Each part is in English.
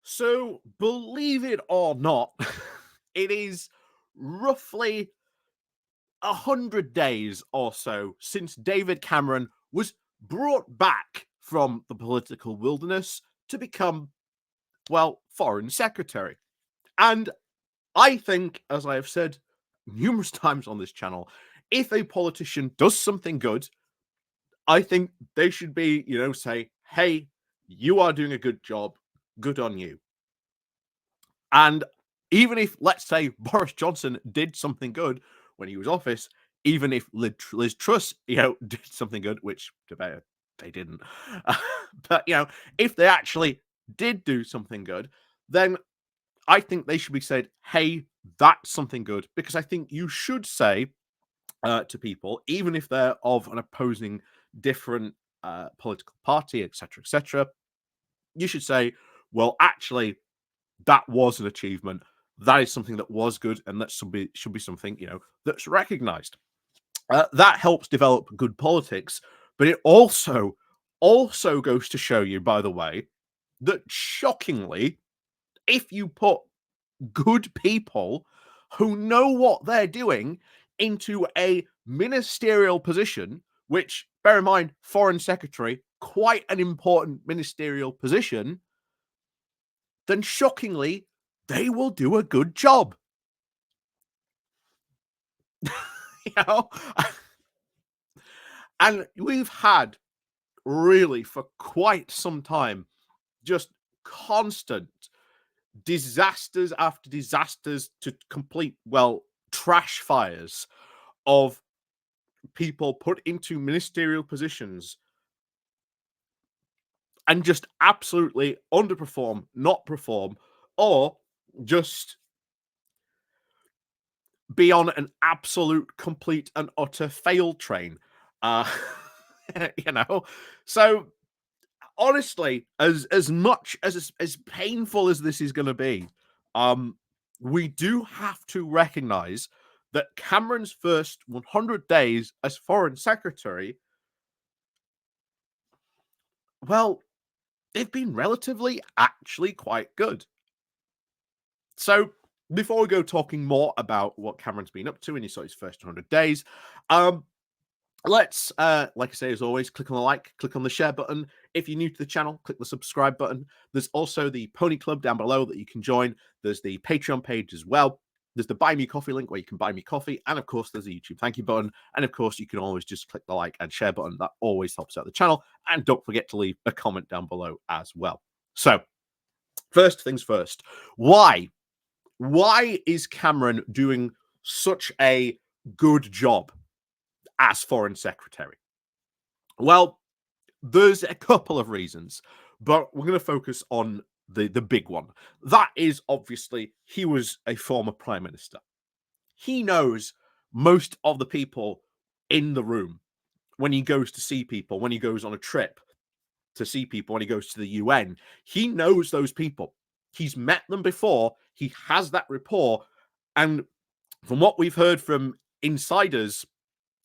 So, believe it or not, it is roughly 100 days or so since David Cameron was brought back from the political wilderness to become, well, Foreign Secretary. And I think, as I have said numerous times on this channel, if a politician does something good, I think they should be, say, hey, you are doing a good job, good on you. And even if, let's say, Boris Johnson did something good when he was office, even if Liz Truss, did something good, which they didn't, but if they actually did do something good, then I think they should be said, "Hey, that's something good," because I think you should say to people, even if they're of an opposing, different political party, etc., you should say, "Well, actually, that was an achievement. That is something that was good, and that should be something that's recognized." That helps develop good politics, but it also goes to show you, by the way, that shockingly, if you put good people who know what they're doing into a ministerial position, which, bear in mind, foreign secretary, quite an important ministerial position, then shockingly, they will do a good job. you know? And we've had really for quite some time just constant disasters after disasters to complete, well, trash fires of people put into ministerial positions and just absolutely underperform, not perform, or just be on an absolute, complete, and utter fail train. Uh, So honestly, as much as painful as this is going to be, we do have to recognize that Cameron's first 100 days as foreign secretary, well, they've been relatively actually quite good. So before we go talking more about what Cameron's been up to in his first 100 days, let's, like I say, as always, click on the like, click on the share button. If you're new to the channel, click the subscribe button. There's also the Pony Club down below that you can join. There's the Patreon page as well. There's the Buy Me Coffee link where you can buy me coffee. And of course, there's a YouTube thank you button. And of course, you can always just click the like and share button. That always helps out the channel. And don't forget to leave a comment down below as well. So, first things first, why? Why is Cameron doing such a good job as foreign secretary? Well, there's a couple of reasons, but we're going to focus on the big one. That is, obviously, he was a former prime minister. He knows most of the people in the room when he goes to see people, when he goes on a trip to see people, when he goes to the UN. He knows those people. He's met them before. He has that rapport. And from what we've heard from insiders,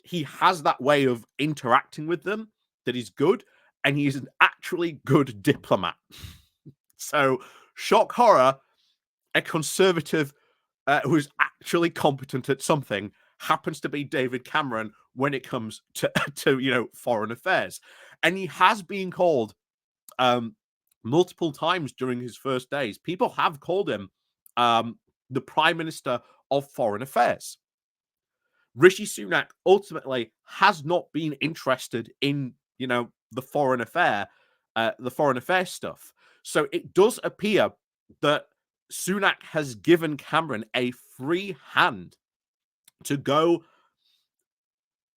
he has that way of interacting with them that is good, and he is an actually good diplomat. So, shock horror, a conservative who is actually competent at something happens to be David Cameron when it comes to foreign affairs. And he has been called multiple times during his first days. People have called him the Prime Minister of Foreign Affairs. Rishi Sunak ultimately has not been interested in, the foreign affairs stuff. So it does appear that Sunak has given Cameron a free hand to go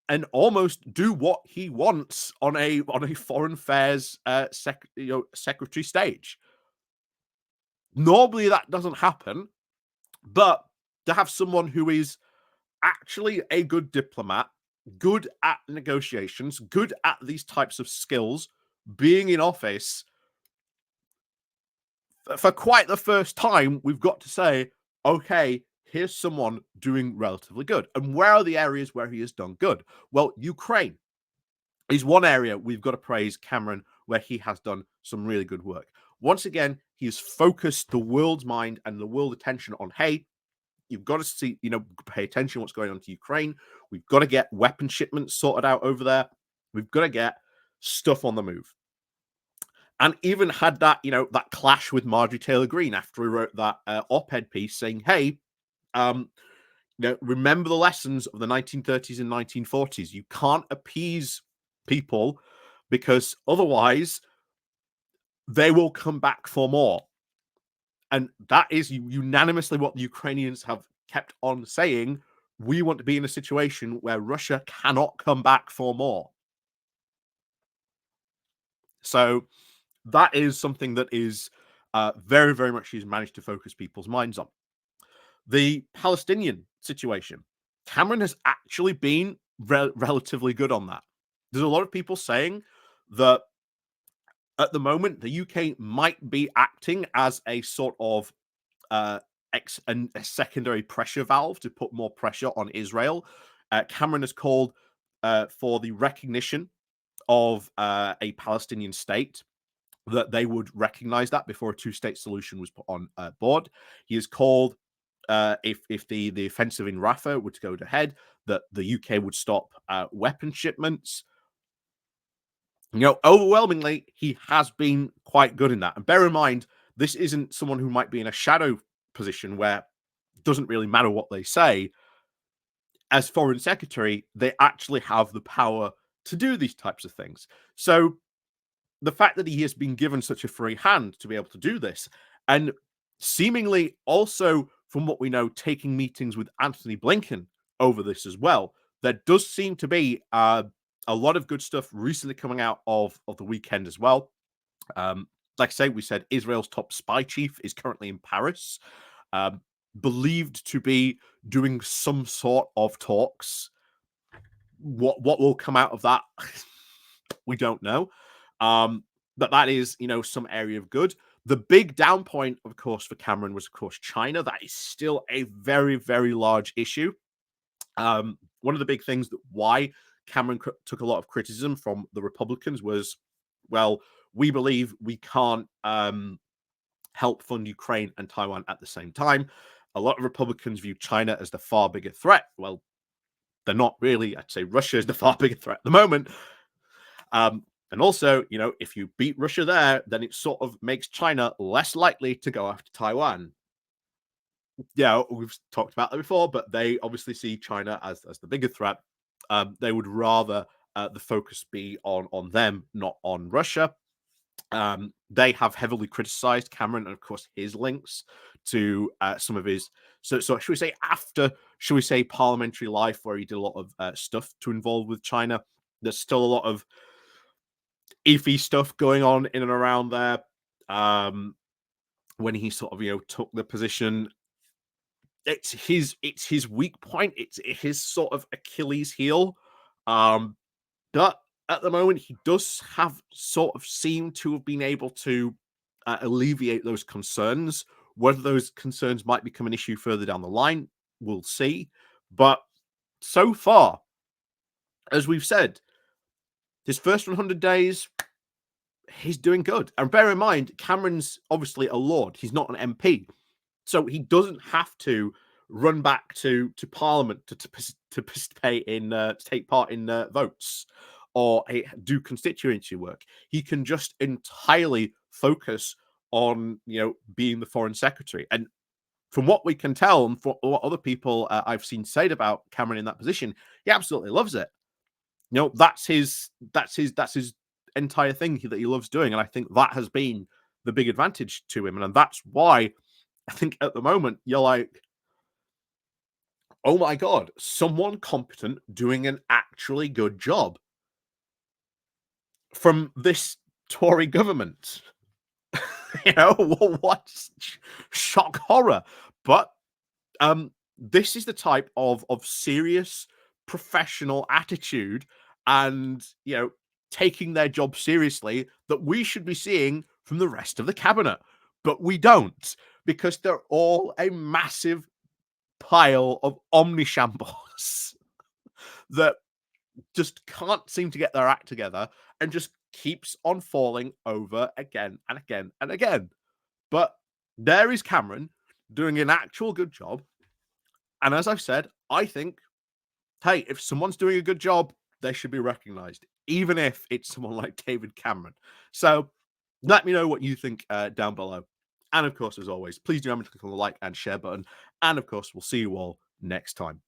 and almost do what he wants on a foreign affairs secretary stage. Normally that doesn't happen, but to have someone who is actually a good diplomat, good at negotiations, good at these types of skills, being in office for quite the first time, we've got to say, okay, here's someone doing relatively good. And where are the areas where he has done good? Well, Ukraine is one area we've got to praise Cameron, where he has done some really good work. Once again, he has focused the world's mind and the world attention on, hey, you've got to see, pay attention to what's going on to Ukraine. We've got to get weapon shipments sorted out over there. We've got to get stuff on the move. And even had that, that clash with Marjorie Taylor Greene after he wrote that op-ed piece saying, hey, remember the lessons of the 1930s and 1940s. You can't appease people because otherwise they will come back for more. And that is unanimously what the Ukrainians have kept on saying. We want to be in a situation where Russia cannot come back for more. So that is something that is very, very much he's managed to focus people's minds on. The Palestinian situation, Cameron has actually been relatively good on that. There's a lot of people saying that at the moment, the UK might be acting as a sort of a secondary pressure valve to put more pressure on Israel. Cameron has called for the recognition of a Palestinian state, that they would recognize that before a two-state solution was put on board. He has called, if the offensive in Rafah were to go ahead, that the UK would stop weapon shipments. Overwhelmingly, he has been quite good in that. And bear in mind, this isn't someone who might be in a shadow position where it doesn't really matter what they say. As foreign secretary, they actually have the power to do these types of things. So the fact that he has been given such a free hand to be able to do this, and seemingly also, from what we know, taking meetings with Anthony Blinken over this as well, there does seem to be a lot of good stuff recently coming out of the weekend as well. Like I say, we said Israel's top spy chief is currently in Paris, believed to be doing some sort of talks. What will come out of that, we don't know. But that is, some area of good. The big down point, of course, for Cameron was, of course, China. That is still a very, very large issue. One of the big things that why Cameron took a lot of criticism from the Republicans was, well, we believe we can't help fund Ukraine and Taiwan at the same time. A lot of Republicans view China as the far bigger threat. Well, they're not really. I'd say Russia is the far bigger threat at the moment. And also, if you beat Russia there, then it sort of makes China less likely to go after Taiwan. Yeah, we've talked about that before, but they obviously see China as the bigger threat. They would rather the focus be on them, not on Russia. They have heavily criticized Cameron and, of course, his links to some of his. So should we say parliamentary life, where he did a lot of stuff to involve with China. There's still a lot of iffy stuff going on in and around there. When he sort of took the position, it's his weak point. It's his sort of Achilles heel. But at the moment, he does have sort of seemed to have been able to alleviate those concerns. Whether those concerns might become an issue further down the line, we'll see. But so far, as we've said, his first 100 days, he's doing good. And bear in mind, Cameron's obviously a lord. He's not an MP. So he doesn't have to run back to Parliament to participate in, to take part in votes or do constituency work. He can just entirely focus on, being the foreign secretary. And from what we can tell, and from what other people I've seen said about Cameron in that position, he absolutely loves it. That's his entire thing that he loves doing, and I think that has been the big advantage to him, and that's why I think at the moment you're like, oh my god, someone competent doing an actually good job from this Tory government. What shock horror. But this is the type of serious professional attitude and taking their job seriously that we should be seeing from the rest of the cabinet. But we don't, because they're all a massive pile of omnishambles that just can't seem to get their act together and just keeps on falling over again and again and again. But there is Cameron doing an actual good job. And as I've said, I think, hey, if someone's doing a good job, they should be recognized, even if it's someone like David Cameron. So let me know what you think down below. And of course, as always, please do remember to click on the like and share button. And of course, we'll see you all next time.